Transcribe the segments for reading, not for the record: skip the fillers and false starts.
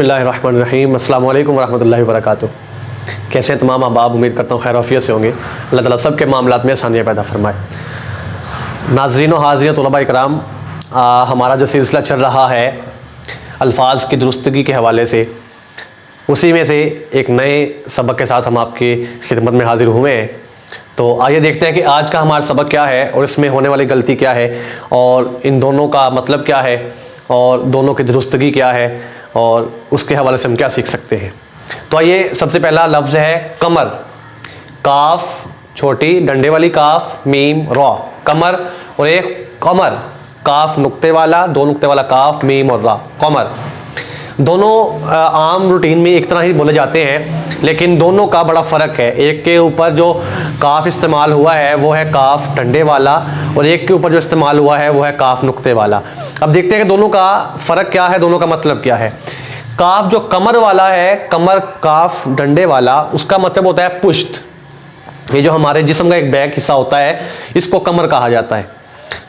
बिस्मिल्लाहिर्रहमानिर्रहीम अस्सलाम वालेकुम वरहमतुल्लाहि वबरकातुहू। कैसे हैं तमाम अहबाब, उम्मीद करता हूँ खैर आफियत से होंगे। अल्लाह ताला सब के मामलात में आसानियाँ पैदा फरमाए। नाज़रीन व हाज़िरीन तलबा इकराम, हमारा जो सिलसिला चल रहा है अल्फाज की दुरुस्तगी के हवाले से, उसी में से एक नए सबक के साथ हम आपकी खिदमत में हाज़िर हुए हैं। तो आइए देखते हैं कि आज का हमारा सबक क्या है और इसमें होने वाली गलती क्या है और इन दोनों का मतलब क्या है और दोनों की दुरुस्तगी क्या है और उसके हवाले से हम क्या सीख सकते हैं। तो आइए, सबसे पहला लफ्ज़ है कमर। काफ छोटी डंडे वाली काफ, मीम रॉ, कमर, और एक कमर, काफ नुक्ते वाला, दो नुक्ते वाला काफ, मीम और रा, कमर। दोनों आम रूटीन में एक तरह ही बोले जाते हैं, लेकिन दोनों का बड़ा फ़र्क है। एक के ऊपर जो काफ इस्तेमाल हुआ है वो है काफ डंडे वाला, और एक के ऊपर जो इस्तेमाल हुआ है वो है काफ नुक्ते वाला। अब देखते हैं कि दोनों का फ़र्क क्या है, दोनों का मतलब क्या है। काफ जो कमर वाला है, कमर काफ डंडे वाला, उसका मतलब होता है पुश्त। ये जो हमारे जिस्म का एक बैक हिस्सा होता है, इसको कमर कहा जाता है।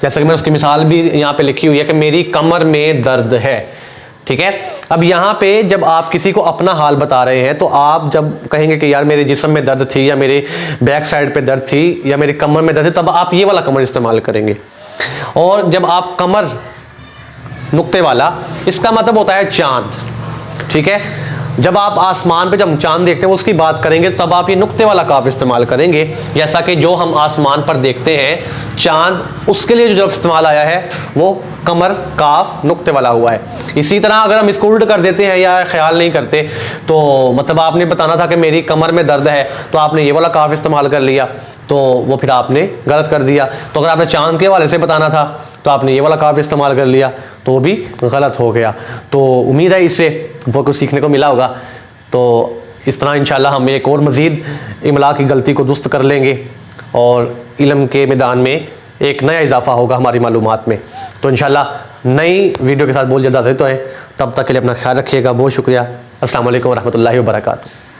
जैसे कि मैंने उसकी मिसाल भी यहाँ पे लिखी हुई है कि मेरी कमर में दर्द है, ठीक है। अब यहाँ पे जब आप किसी को अपना हाल बता रहे हैं तो आप जब कहेंगे कि यार मेरे जिस्म में दर्द थी, या मेरे बैक साइड पे दर्द थी, या मेरी कमर में दर्द थी, तब आप ये वाला कमर इस्तेमाल करेंगे। और जब आप कमर नुक्ते वाला, इसका मतलब होता है चांद, ठीक है। जब आप आसमान पे जब चांद देखते हैं उसकी बात करेंगे तब आप ये नुक्ते वाला काफ इस्तेमाल करेंगे। जैसा कि जो हम आसमान पर देखते हैं चांद, उसके लिए जो इस्तेमाल आया है वो कमर काफ नुक्ते वाला हुआ है। इसी तरह अगर हम इसको उल्ट कर देते हैं या ख्याल नहीं करते, तो मतलब आपने बताना था कि मेरी कमर में दर्द है, तो आपने ये वाला काफ इस्तेमाल कर लिया, तो वो फिर आपने गलत कर दिया। तो अगर आपने चांद के हवाले से बताना था तो आपने ये वाला काफ इस्तेमाल कर लिया, तो भी गलत हो गया। तो उम्मीद है इससे बहुत कुछ सीखने को मिला होगा। तो इस तरह इंशाल्लाह हम एक और मज़ीद इमला की गलती को दुरुस्त कर लेंगे और इल्म के मैदान में एक नया इजाफा होगा हमारी मालूमात में। तो इंशाल्लाह नई वीडियो के साथ बहुत जल्द आते हैं। तब तक के लिए अपना ख्याल रखिएगा। बहुत शुक्रिया। अस्सलाम वालेकुम रहमतुल्लाहि व बरकातुहू।